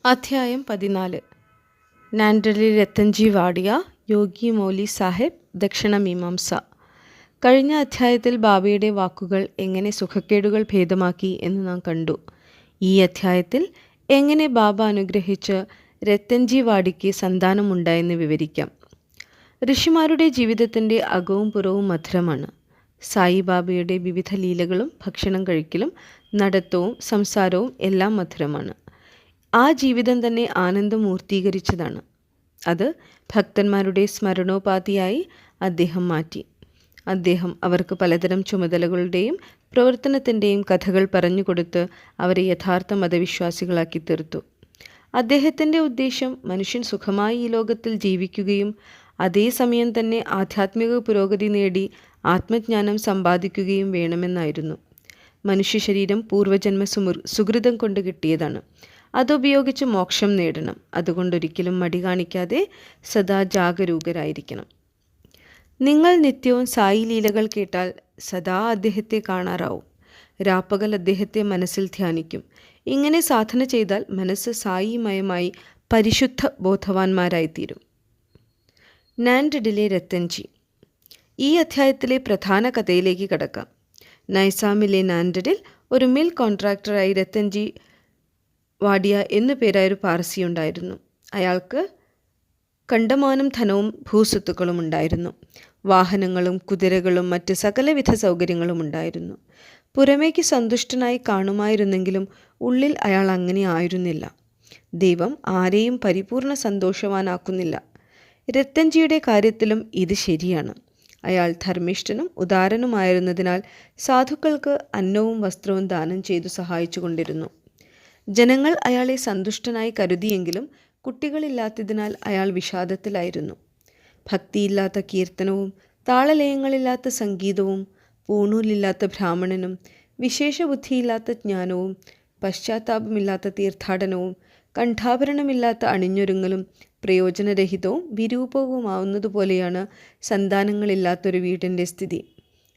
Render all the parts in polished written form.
അധ്യായം 14. നാൻഡലിൽ രത്തൻജി വാഡിയ, യോഗി മൗലി സാഹിബ്, ദക്ഷിണ മീമാംസ. കഴിഞ്ഞ അധ്യായത്തിൽ ബാബയുടെ വാക്കുകൾ എങ്ങനെ സുഖക്കേടുകൾ ഭേദമാക്കി എന്ന് നാം കണ്ടു. ഈ അധ്യായത്തിൽ എങ്ങനെ ബാബ അനുഗ്രഹിച്ച് രത്തൻജി വാഡിക്ക് സന്താനമുണ്ടായെന്ന് വിവരിക്കാം. ഋഷിമാരുടെ ജീവിതത്തിൻ്റെ അകവും പുറവും മധുരമാണ്. സായിബാബയുടെ വിവിധ ലീലകളും ഭക്ഷണം കഴിക്കലും നടത്തവും സംസാരവും എല്ലാം മധുരമാണ്. ആ ജീവിതം തന്നെ ആനന്ദമൂർത്തീകരിച്ചതാണ്. അത് ഭക്തന്മാരുടെ സ്മരണോപാധിയായി അദ്ദേഹം മാറ്റി. അദ്ദേഹം അവർക്ക് പലതരം ചുമതലകളുടെയും പ്രവർത്തനത്തിൻ്റെയും കഥകൾ പറഞ്ഞുകൊടുത്ത് അവരെ യഥാർത്ഥ മതവിശ്വാസികളാക്കി തീർത്തു. അദ്ദേഹത്തിൻ്റെ ഉദ്ദേശം മനുഷ്യൻ സുഖമായി ഈ ലോകത്തിൽ ജീവിക്കുകയും അതേസമയം തന്നെ ആധ്യാത്മിക പുരോഗതി നേടി ആത്മജ്ഞാനം സമ്പാദിക്കുകയും വേണമെന്നായിരുന്നു. മനുഷ്യ ശരീരം പൂർവജന്മ സുകൃതം കൊണ്ട് കിട്ടിയതാണ്. അതുപയോഗിച്ച് മോക്ഷം നേടണം. അതുകൊണ്ടൊരിക്കലും മടി കാണിക്കാതെ സദാ ജാഗരൂകരായിരിക്കണം. നിങ്ങൾ നിത്യവും സായി ലീലകൾ കേട്ടാൽ സദാ അദ്ദേഹത്തെ കാണാറാവും. രാപ്പകൽ അദ്ദേഹത്തെ മനസ്സിൽ ധ്യാനിക്കും. ഇങ്ങനെ സാധന ചെയ്താൽ മനസ്സ് സായിമയമായി പരിശുദ്ധ ബോധവാന്മാരായിത്തീരും. നാൻഡഡിലെ രത്തൻജി. ഈ അധ്യായത്തിലെ പ്രധാന കഥയിലേക്ക് കടക്കാം. നൈസാമിലെ നാൻഡഡിൽ ഒരു മിൽ കോൺട്രാക്ടറായി രത്തൻജി വാഡിയ എന്നു പേരായൊരു പാർസിയുണ്ടായിരുന്നു. അയാൾക്ക് കണ്ടമാനം ധനവും ഭൂസ്വത്തുക്കളും ഉണ്ടായിരുന്നു. വാഹനങ്ങളും കുതിരകളും മറ്റ് സകലവിധ സൗകര്യങ്ങളും ഉണ്ടായിരുന്നു. പുറമേക്ക് സന്തുഷ്ടനായി കാണുമായിരുന്നെങ്കിലും ഉള്ളിൽ അയാൾ അങ്ങനെ ആയിരുന്നില്ല. ദൈവം ആരെയും പരിപൂർണ സന്തോഷവാനാക്കുന്നില്ല. രത്തൻജിയുടെ കാര്യത്തിലും ഇത് ശരിയാണ്. അയാൾ ധർമ്മിഷ്ഠനും ഉദാരനുമായിരുന്നതിനാൽ സാധുക്കൾക്ക് അന്നവും വസ്ത്രവും ദാനം ചെയ്തു സഹായിച്ചു കൊണ്ടിരുന്നു. ജനങ്ങൾ അയാളെ സന്തുഷ്ടനായി കരുതിയെങ്കിലും കുട്ടികളില്ലാത്തതിനാൽ അയാൾ വിഷാദത്തിലായിരുന്നു. ഭക്തിയില്ലാത്ത കീർത്തനവും താളലയങ്ങളില്ലാത്ത സംഗീതവും പൂണൂലില്ലാത്ത ബ്രാഹ്മണനും വിശേഷബുദ്ധിയില്ലാത്ത ജ്ഞാനവും പശ്ചാത്താപമില്ലാത്ത തീർത്ഥാടനവും കണ്ഠാഭരണമില്ലാത്ത അണിഞ്ഞൊരുങ്ങലും പ്രയോജനരഹിതവും വിരൂപവുമാവുന്നതുപോലെയാണ് സന്താനങ്ങളില്ലാത്തൊരു വീടിൻ്റെ സ്ഥിതി.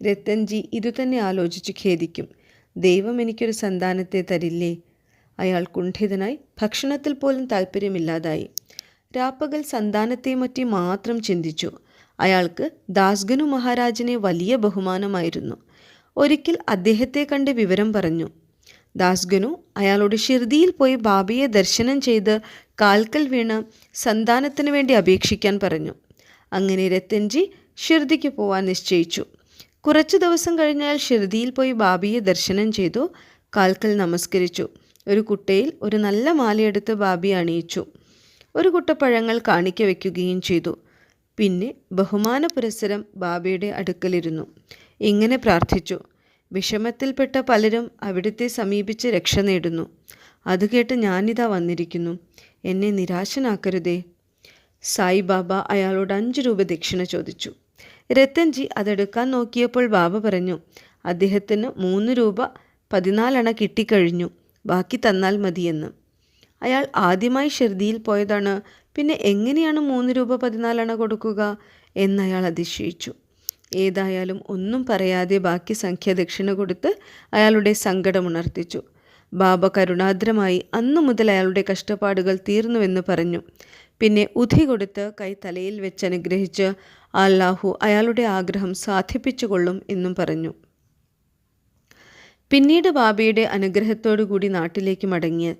രത്തൻജി ഇതുതന്നെ ആലോചിച്ചു ഖേദിക്കും. ദൈവം എനിക്കൊരു സന്താനത്തെ തരില്ലേ? അയാൾ കുണ്ഠിതനായി ഭക്ഷണത്തിൽ പോലും താല്പര്യമില്ലാതായി. രാപ്പകൽ സന്താനത്തെ പറ്റി മാത്രം ചിന്തിച്ചു. അയാൾക്ക് ദാസ്ഗനു മഹാരാജനെ വലിയ ബഹുമാനമായിരുന്നു. ഒരിക്കൽ അദ്ദേഹത്തെ കണ്ട് വിവരം പറഞ്ഞു. ദാസ്ഗനു അയാളോട് ഷിർദിയിൽ പോയി ബാബയെ ദർശനം ചെയ്ത് കാൽക്കൽ വീണ് സന്താനത്തിന് വേണ്ടി അപേക്ഷിക്കാൻ പറഞ്ഞു. അങ്ങനെ രത്തൻജി ഷിർദിക്ക് പോവാൻ നിശ്ചയിച്ചു. കുറച്ചു ദിവസം കഴിഞ്ഞാൽ ഷിർദിയിൽ പോയി ബാബയെ ദർശനം ചെയ്തു. കാൽക്കൽ നമസ്കരിച്ചു. ഒരു കുട്ടയിൽ ഒരു നല്ല മാലയെടുത്ത് ബാബയെ അണിയിച്ചു. ഒരു കുട്ട പഴങ്ങൾ കാണിക്ക വയ്ക്കുകയും ചെയ്തു. പിന്നെ ബഹുമാന പുരസ്സരം ബാബയുടെ അടുക്കലിരുന്നു. ഇങ്ങനെ പ്രാർത്ഥിച്ചു: വിഷമത്തിൽപ്പെട്ട പലരും അവിടുത്തെ സമീപിച്ച് രക്ഷ നേടുന്നു. അത് കേട്ട് ഞാനിതാ വന്നിരിക്കുന്നു. എന്നെ നിരാശനാക്കരുതേ. സായിബാബ അയാളോട് 5 രൂപ ദക്ഷിണ ചോദിച്ചു. രത്തൻജി അതെടുക്കാൻ നോക്കിയപ്പോൾ ബാബ പറഞ്ഞു, അദ്ദേഹത്തിന് 3 രൂപ 14 അണ കിട്ടിക്കഴിഞ്ഞു, ബാക്കി തന്നാൽ മതിയെന്ന്. അയാൾ ആദ്യമായി ഷിർദിയിൽ പോയതാണ്. പിന്നെ എങ്ങനെയാണ് 3 രൂപ 14 അണ കൊടുക്കുക എന്നയാൾ അതിശയിച്ചു. ഏതായാലും ഒന്നും പറയാതെ ബാക്കി സംഖ്യ ദക്ഷിണ കൊടുത്ത് അയാളുടെ സങ്കടമുണർത്തിച്ചു. ബാബ കരുണാദ്രമായി അന്നു മുതൽ അയാളുടെ കഷ്ടപ്പാടുകൾ തീർന്നുവെന്ന് പറഞ്ഞു. പിന്നെ ഉധി കൊടുത്ത് കൈ തലയിൽ വെച്ച് അനുഗ്രഹിച്ച് അല്ലാഹു അയാളുടെ ആഗ്രഹം സാധിപ്പിച്ചുകൊള്ളും എന്നും പറഞ്ഞു. പിന്നീട് ബാബയുടെ അനുഗ്രഹത്തോടുകൂടി നാട്ടിലേക്ക് മടങ്ങിയ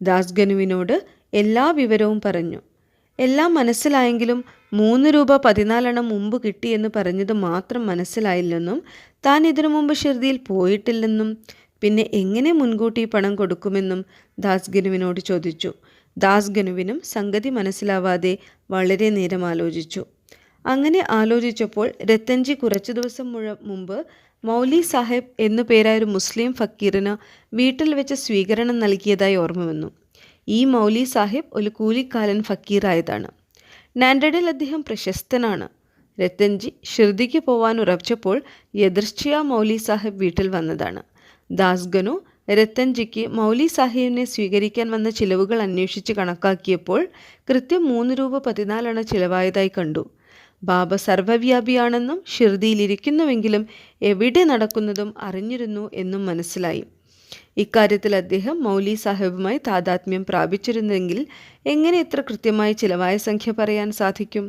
ദാസ്ഗനുവിനോട് എല്ലാ വിവരവും പറഞ്ഞു. എല്ലാം മനസ്സിലായെങ്കിലും 3 രൂപ 14 അണ മുമ്പ് കിട്ടിയെന്ന് പറഞ്ഞത് മാത്രം മനസ്സിലായില്ലെന്നും താൻ ഇതിനു മുമ്പ് ഷിർദിയിൽ പോയിട്ടില്ലെന്നും പിന്നെ എങ്ങനെ മുൻകൂട്ടി പണം കൊടുക്കുമെന്നും ദാസ്ഗനുവിനോട് ചോദിച്ചു. ദാസ്ഗനുവിനും സംഗതി മനസ്സിലാവാതെ വളരെ നേരം ആലോചിച്ചു. അങ്ങനെ ആലോചിച്ചപ്പോൾ രത്തൻജി കുറച്ചു ദിവസം മുമ്പ് മൗലി സാഹിബ് എന്നു പേരായൊരു മുസ്ലിം ഫക്കീറിന് വീട്ടിൽ വെച്ച് സ്വീകരണം നൽകിയതായി ഓർമ്മ വന്നു. ഈ മൗലി സാഹിബ് ഒരു കൂലിക്കാലൻ ഫക്കീറായതാണ്. നാൻഡഡിൽ അദ്ദേഹം പ്രശസ്തനാണ്. രത്തൻജി ഷിർദിക്ക് പോവാൻ ഉറച്ചപ്പോൾ യദൃച്ഛയാ മൗലി സാഹിബ് വീട്ടിൽ വന്നതാണ്. ദാസ്ഗനു രത്തൻജിക്ക് മൗലി സാഹിബിനെ സ്വീകരിക്കാൻ വന്ന ചിലവുകൾ അന്വേഷിച്ച് കണക്കാക്കിയപ്പോൾ കൃത്യം 3 രൂപ 14 അണ ചിലവായതായി കണ്ടു. ബാബ സർവ്വവ്യാപിയാണെന്നും ഷിർദിയിലിരിക്കുന്നുവെങ്കിലും എവിടെ നടക്കുന്നതും അറിഞ്ഞിരുന്നു എന്നും മനസ്സിലായി. ഇക്കാര്യത്തിൽ അദ്ദേഹം മൗലി സാഹിബുമായി താതാത്മ്യം പ്രാപിച്ചിരുന്നെങ്കിൽ എങ്ങനെ ഇത്ര കൃത്യമായി ചിലവായ സംഖ്യ പറയാൻ സാധിക്കും?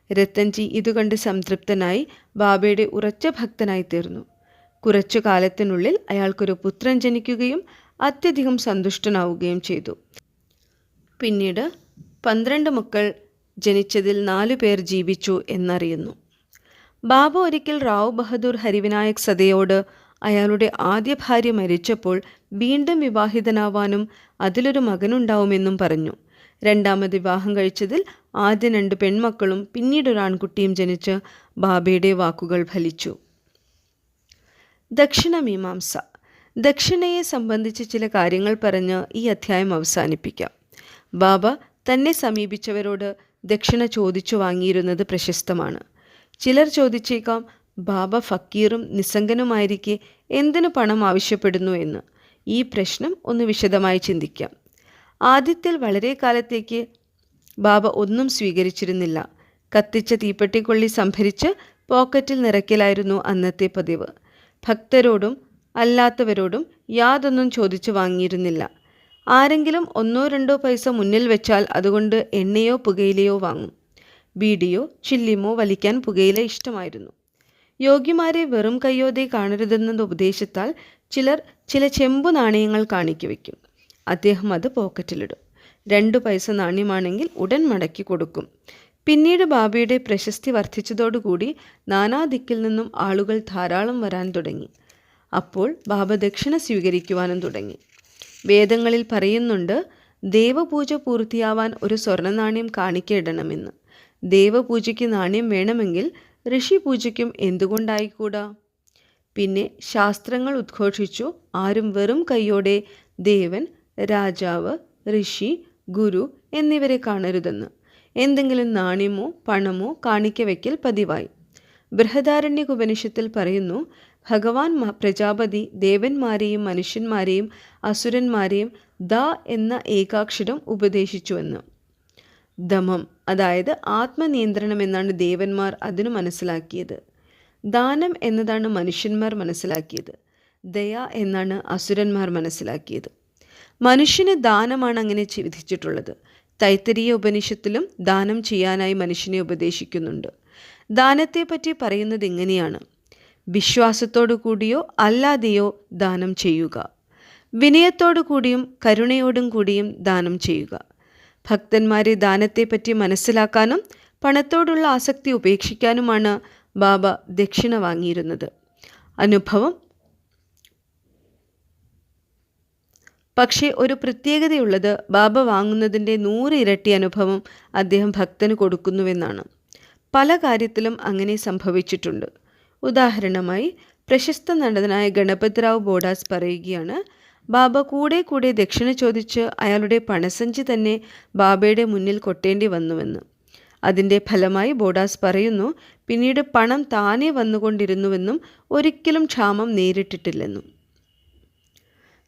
രത്തൻജി ഇതുകണ്ട് സംതൃപ്തനായി ബാബയുടെ ഉറച്ച ഭക്തനായി തീർന്നു. കുറച്ചു കാലത്തിനുള്ളിൽ അയാൾക്കൊരു പുത്രൻ ജനിക്കുകയും അത്യധികം സന്തുഷ്ടനാവുകയും ചെയ്തു. പിന്നീട് 12 മക്കൾ ജനിച്ചതിൽ 4 പേർ ജീവിച്ചു എന്നറിയുന്നു. ബാബ ഒരിക്കൽ റാവു ബഹദൂർ ഹരിവിനായക് സദയോട് അയാളുടെ ആദ്യ ഭാര്യ മരിച്ചപ്പോൾ വീണ്ടും വിവാഹിതനാവാനും അതിലൊരു മകനുണ്ടാവുമെന്നും പറഞ്ഞു. രണ്ടാമത് വിവാഹം കഴിച്ചതിൽ ആദ്യ 2 പെൺമക്കളും പിന്നീടൊരു ആൺകുട്ടിയും ജനിച്ച് ബാബയുടെ വാക്കുകൾ ഫലിച്ചു. ദക്ഷിണ മീമാംസ. ദക്ഷിണയെ സംബന്ധിച്ച് ചില കാര്യങ്ങൾ പറഞ്ഞ് ഈ അധ്യായം അവസാനിപ്പിക്കാം. ബാബ തന്നെ സമീപിച്ചവരോട് ദക്ഷിണ ചോദിച്ചു വാങ്ങിയിരുന്നത് പ്രശസ്തമാണ്. ചിലർ ചോദിച്ചേക്കാം, ബാബ ഫക്കീറും നിസ്സംഗനുമായിരിക്കെ എന്തിനു പണം ആവശ്യപ്പെടുന്നു എന്ന്. ഈ പ്രശ്നം ഒന്ന് വിശദമായി ചിന്തിക്കാം. ആദ്യത്തിൽ വളരെ കാലത്തേക്ക് ബാബ ഒന്നും സ്വീകരിച്ചിരുന്നില്ല. കത്തിച്ച തീപ്പെട്ടിക്കൊള്ളി സംഭരിച്ച് പോക്കറ്റിൽ നിറയ്ക്കലായിരുന്നു അന്നത്തെ പതിവ്. ഭക്തരോടും അല്ലാത്തവരോടും യാതൊന്നും ചോദിച്ചു വാങ്ങിയിരുന്നില്ല. ആരെങ്കിലും 1-2 പൈസ മുന്നിൽ വെച്ചാൽ അതുകൊണ്ട് എണ്ണയോ പുകയിലയോ വാങ്ങും. ബീഡിയോ ചില്ലിമോ വലിക്കാൻ പുകയില ഇഷ്ടമായിരുന്നു. യോഗ്യമാരെ വെറും കയ്യോടെ കാണരുതെന്ന ഉപദേശത്താൽ ചിലർ ചില ചെമ്പു നാണയങ്ങൾ കാണിക്കുവയ്ക്കും. അദ്ദേഹം അത് പോക്കറ്റിലിടും. 2 പൈസ നാണ്യമാണെങ്കിൽ ഉടൻ മടക്കി കൊടുക്കും. പിന്നീട് ബാബയുടെ പ്രശസ്തി വർദ്ധിച്ചതോടുകൂടി നാനാദിക്കിൽ നിന്നും ആളുകൾ ധാരാളം വരാൻ തുടങ്ങി. അപ്പോൾ ബാബ ദക്ഷിണ സ്വീകരിക്കുവാനും തുടങ്ങി. വേദങ്ങളിൽ പറയുന്നുണ്ട്, ദേവപൂജ പൂർത്തിയാവാൻ ഒരു സ്വർണ്ണനാണ്യം കാണിക്കയിടണമെന്ന്. ദേവപൂജയ്ക്ക് നാണ്യം വേണമെങ്കിൽ ഋഷിപൂജയ്ക്കും എന്തുകൊണ്ടായിക്കൂടാ? പിന്നെ ശാസ്ത്രങ്ങൾ ഉദ്ഘോഷിച്ചു, ആരും വെറും കൈയോടെ ദേവൻ, രാജാവ്, ഋഷി, ഗുരു എന്നിവരെ കാണരുതെന്ന്. എന്തെങ്കിലും നാണ്യമോ പണമോ കാണിക്ക വയ്ക്കൽ പതിവായി. ബൃഹദാരണ്യക ഉപനിഷത്തിൽ പറയുന്നു, ഭഗവാൻ പ്രജാപതി ദേവന്മാരെയും മനുഷ്യന്മാരെയും അസുരന്മാരെയും ദ എന്ന ഏകാക്ഷരം ഉപദേശിച്ചുവെന്ന്. ദമം, അതായത് ആത്മനിയന്ത്രണം എന്നാണ് ദേവന്മാർ അതിനു മനസ്സിലാക്കിയത്. ദാനം എന്നതാണ് മനുഷ്യന്മാർ മനസ്സിലാക്കിയത്. ദയ എന്നാണ് അസുരന്മാർ മനസ്സിലാക്കിയത്. മനുഷ്യന് ദാനമാണ് അങ്ങനെ വിധിച്ചിട്ടുള്ളത്. തൈത്തരീയ ഉപനിഷത്തിലും ദാനം ചെയ്യാനായി മനുഷ്യനെ ഉപദേശിക്കുന്നുണ്ട്. ദാനത്തെപ്പറ്റി പറയുന്നത് ഇങ്ങനെയാണ്: വിശ്വാസത്തോടു കൂടിയോ അല്ലാതെയോ ദാനം ചെയ്യുക. വിനയത്തോടു കൂടിയും കരുണയോടും കൂടിയും ദാനം ചെയ്യുക. ഭക്തന്മാരെ ദാനത്തെപ്പറ്റി മനസ്സിലാക്കാനും പണത്തോടുള്ള ആസക്തി ഉപേക്ഷിക്കാനുമാണ് ബാബ ദക്ഷിണ വാങ്ങിയിരുന്നത്. അനുഭവം. പക്ഷേ ഒരു പ്രത്യേകതയുള്ളത്, ബാബ വാങ്ങുന്നതിൻ്റെ 100 ഇരട്ടി അനുഭവം അദ്ദേഹം ഭക്തന് കൊടുക്കുന്നുവെന്നാണ്. പല കാര്യത്തിലും അങ്ങനെ സംഭവിച്ചിട്ടുണ്ട്. ഉദാഹരണമായി പ്രശസ്ത നടനായ ഗണപതിറാവു ബോഡാസ് പറയുകയാണ്, ബാബ കൂടെ കൂടെ ദക്ഷിണ ചോദിച്ച് അയാളുടെ പണസഞ്ചി തന്നെ ബാബയുടെ മുന്നിൽ കൊട്ടേണ്ടി വന്നുവെന്ന്. അതിൻ്റെ ഫലമായി ബോഡാസ് പറയുന്നു, പിന്നീട് പണം താനേ വന്നുകൊണ്ടിരുന്നുവെന്നും ഒരിക്കലും ക്ഷാമം നേരിട്ടിട്ടില്ലെന്നും.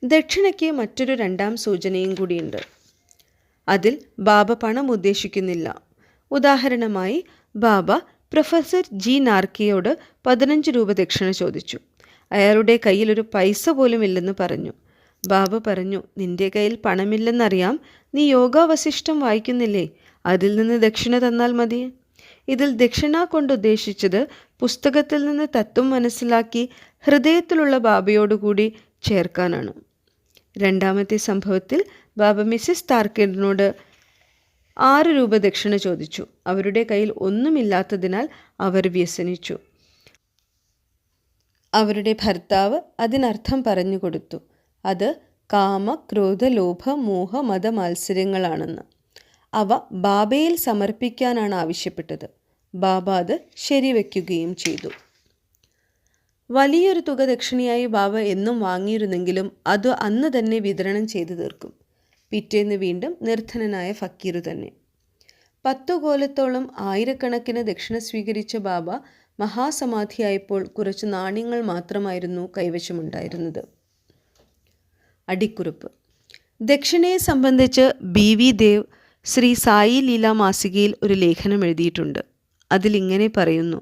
ദക്ഷിണയ്ക്ക് മറ്റൊരു 2ാം സൂചനയും കൂടിയുണ്ട്. അതിൽ ബാബ പണം ഉദ്ദേശിക്കുന്നില്ല. ഉദാഹരണമായി ബാബ പ്രൊഫസർ ജി നാർക്കിയോട് 15 രൂപ ദക്ഷിണ ചോദിച്ചു. അയാളുടെ കയ്യിൽ ഒരു പൈസ പോലും ഇല്ലെന്ന് പറഞ്ഞു. ബാബ പറഞ്ഞു, നിന്റെ കയ്യിൽ പണമില്ലെന്നറിയാം, നീ യോഗാവശിഷ്ടം വായിക്കുന്നില്ലേ, അതിൽ നിന്ന് ദക്ഷിണ തന്നാൽ മതി. ഇതിൽ ദക്ഷിണ കൊണ്ട് ഉദ്ദേശിച്ചത് പുസ്തകത്തിൽ നിന്ന് തത്വം മനസ്സിലാക്കി ഹൃദയത്തിലുള്ള ബാബയോടുകൂടി ചേർക്കാനാണ്. 2ാമത്തെ സംഭവത്തിൽ ബാബ മിസ്സിസ് താർക്കിഡിനോട് 6 രൂപ ദക്ഷിണ ചോദിച്ചു. അവരുടെ കയ്യിൽ ഒന്നുമില്ലാത്തതിനാൽ അവർ വ്യസനിച്ചു. അവരുടെ ഭർത്താവ് അതിനർത്ഥം പറഞ്ഞു കൊടുത്തു. അത് കാമ, ക്രോധ, ലോഭ, മോഹ, മത മത്സരങ്ങളാണെന്ന്. അവ ബാബയിൽ സമർപ്പിക്കാനാണ് ആവശ്യപ്പെട്ടത്. ബാബ അത് ശരിവയ്ക്കുകയും ചെയ്തു. വലിയൊരു തുക ദക്ഷിണയായി ബാബ എന്നും വാങ്ങിയിരുന്നെങ്കിലും അത് അന്ന് തന്നെ വിതരണം ചെയ്തു തീർക്കും. പിറ്റേന്ന് വീണ്ടും നിർധനനായ ഫക്കീറു തന്നെ. 10 കോലത്തോളം ആയിരക്കണക്കിന് ദക്ഷിണ സ്വീകരിച്ച ബാബ മഹാസമാധിയായപ്പോൾ കുറച്ച് നാണ്യങ്ങൾ മാത്രമായിരുന്നു കൈവശമുണ്ടായിരുന്നത്. അടിക്കുറിപ്പ്. ദക്ഷിണയെ സംബന്ധിച്ച് BV ദേവ് ശ്രീ സായി ലീല മാസികയിൽ ഒരു ലേഖനം എഴുതിയിട്ടുണ്ട്. അതിലിങ്ങനെ പറയുന്നു: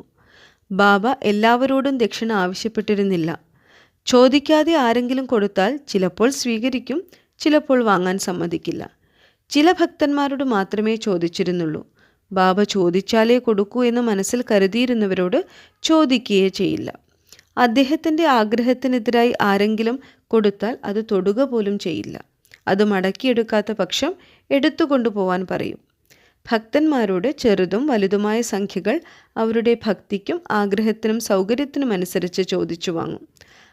ബാബ എല്ലാവരോടും ദക്ഷിണ ആവശ്യപ്പെട്ടിരുന്നില്ല. ചോദിക്കാതെ ആരെങ്കിലും കൊടുത്താൽ ചിലപ്പോൾ സ്വീകരിക്കും, ചിലപ്പോൾ വാങ്ങാൻ സമ്മതിക്കില്ല. ചില ഭക്തന്മാരോട് മാത്രമേ ചോദിച്ചിരുന്നുള്ളൂ. ബാബ ചോദിച്ചാലേ കൊടുക്കൂ എന്ന് മനസ്സിൽ കരുതിയിരുന്നവരോട് ചോദിക്കുകയേ ചെയ്യില്ല. അദ്ദേഹത്തിൻ്റെ ആഗ്രഹത്തിനെതിരായി ആരെങ്കിലും കൊടുത്താൽ അത് തൊടുക പോലും ചെയ്യില്ല. അത് മടക്കിയെടുക്കാത്ത പക്ഷം എടുത്തുകൊണ്ടുപോവാൻ പറയും. ഭക്തന്മാരോട് ചെറുതും വലുതുമായ സംഖ്യകൾ അവരുടെ ഭക്തിക്കും ആഗ്രഹത്തിനും സൗകര്യത്തിനും അനുസരിച്ച് ചോദിച്ചു വാങ്ങും.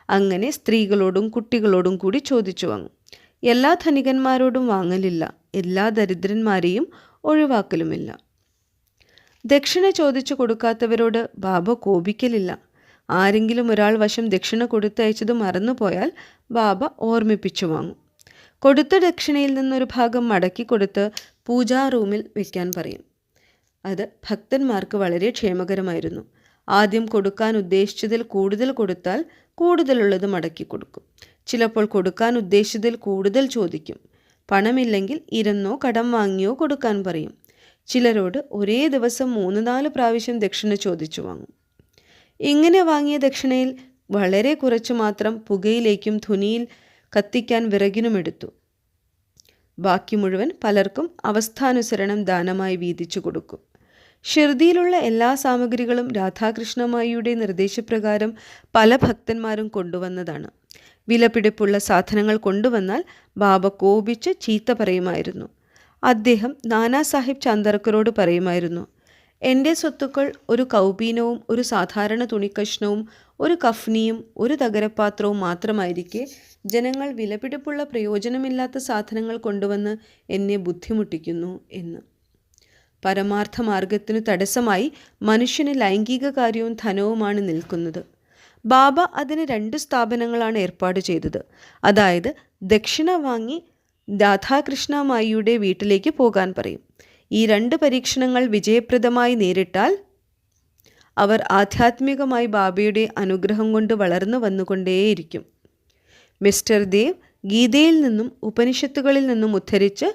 അങ്ങനെ സ്ത്രീകളോടും കുട്ടികളോടും കൂടി ചോദിച്ചു വാങ്ങും. എല്ലാ ധനികന്മാരോടും വാങ്ങലില്ല, എല്ലാ ദരിദ്രന്മാരെയും ഒഴിവാക്കലുമില്ല. ദക്ഷിണ ചോദിച്ചു കൊടുക്കാത്തവരോട് ബാബ കോപിക്കലില്ല. ആരെങ്കിലും ഒരാൾ വശം ദക്ഷിണ കൊടുത്തയച്ചത് മറന്നുപോയാൽ ബാബ ഓർമ്മിപ്പിച്ചു വാങ്ങും. കൊടുത്ത ദക്ഷിണയിൽ നിന്നൊരു ഭാഗം മടക്കി കൊടുത്ത് പൂജാ റൂമിൽ വയ്ക്കാൻ പറയും. അത് ഭക്തന്മാർക്ക് വളരെ ക്ഷേമകരമായിരുന്നു. ആദ്യം കൊടുക്കാൻ ഉദ്ദേശിച്ചതിൽ കൂടുതൽ കൊടുത്താൽ കൂടുതലുള്ളത് മടക്കി കൊടുക്കും. ചിലപ്പോൾ കൊടുക്കാൻ ഉദ്ദേശിച്ചതിൽ കൂടുതൽ ചോദിക്കും. പണമില്ലെങ്കിൽ ഇരുന്നോ കടം വാങ്ങിയോ കൊടുക്കാൻ പറയും. ചിലരോട് ഒരേ ദിവസം 3-4 പ്രാവശ്യം ദക്ഷിണ ചോദിച്ചു വാങ്ങും. ഇങ്ങനെ വാങ്ങിയ ദക്ഷിണയിൽ വളരെ കുറച്ചു മാത്രം പുകയിലേക്കും ധുനിയിൽ കത്തിക്കാൻ വിറകിനുമെടുത്തു. ബാക്കി മുഴുവൻ പലർക്കും അവസ്ഥാനുസരണം ദാനമായി വീതിച്ചു കൊടുക്കും. ഷിർദിയിലുള്ള എല്ലാ സാമഗ്രികളും രാധാകൃഷ്ണമായിയുടെ നിർദ്ദേശപ്രകാരം പല ഭക്തന്മാരും കൊണ്ടുവന്നതാണ്. വിലപിടിപ്പുള്ള സാധനങ്ങൾ കൊണ്ടുവന്നാൽ ബാബ കോപിച്ച് ചീത്ത പറയുമായിരുന്നു. അദ്ദേഹം നാനാ സാഹിബ് ചാന്ദർക്കറോട് പറയുമായിരുന്നു, എൻ്റെ സ്വത്തുക്കൾ ഒരു കൗപീനവും ഒരു സാധാരണ തുണിക്കഷ്ണവും ഒരു കഫ്നിയും ഒരു തകരപാത്രവും മാത്രമായിരിക്കെ ജനങ്ങൾ വിലപിടിപ്പുള്ള പ്രയോജനമില്ലാത്ത സാധനങ്ങൾ കൊണ്ടുവന്ന് എന്നെ ബുദ്ധിമുട്ടിക്കുന്നു എന്ന്. പരമാർത്ഥ മാർഗത്തിനു തടസ്സമായി മനുഷ്യന് ലൈംഗിക കാര്യവും ധനവുമാണ് നിൽക്കുന്നത്. ബാബ അതിന് 2 സ്ഥാപനങ്ങളാണ് ഏർപ്പാട് ചെയ്തത്. അതായത് ദക്ഷിണ വാങ്ങി രാധാകൃഷ്ണമായിയുടെ വീട്ടിലേക്ക് പോകാൻ പറയും. ഈ 2 പരീക്ഷണങ്ങൾ വിജയപ്രദമായി നേരിട്ടാൽ അവർ ആധ്യാത്മികമായി ബാബയുടെ അനുഗ്രഹം കൊണ്ട് വളർന്നു വന്നുകൊണ്ടേയിരിക്കും. മിസ്റ്റർ ദേവ് ഗീതയിൽ നിന്നും ഉപനിഷത്തുകളിൽ നിന്നും ഉദ്ധരിച്ച്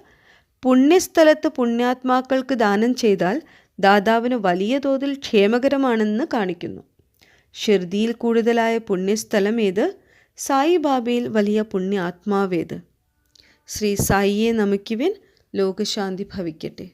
പുണ്യസ്ഥലത്ത് പുണ്യാത്മാക്കൾക്ക് ദാനം ചെയ്താൽ ദാതാവിന് വലിയ തോതിൽ ക്ഷേമകരമാണെന്ന് കാണിക്കുന്നു. ഷിർദിയിൽ കൂടുതലായ പുണ്യസ്ഥലം ഏത്? സായിബാബയിൽ വലിയ പുണ്യാത്മാവേത്? ശ്രീ സായിയെ നമിക്കുവിൻ. ലോകശാന്തി ഭവിക്കട്ടെ.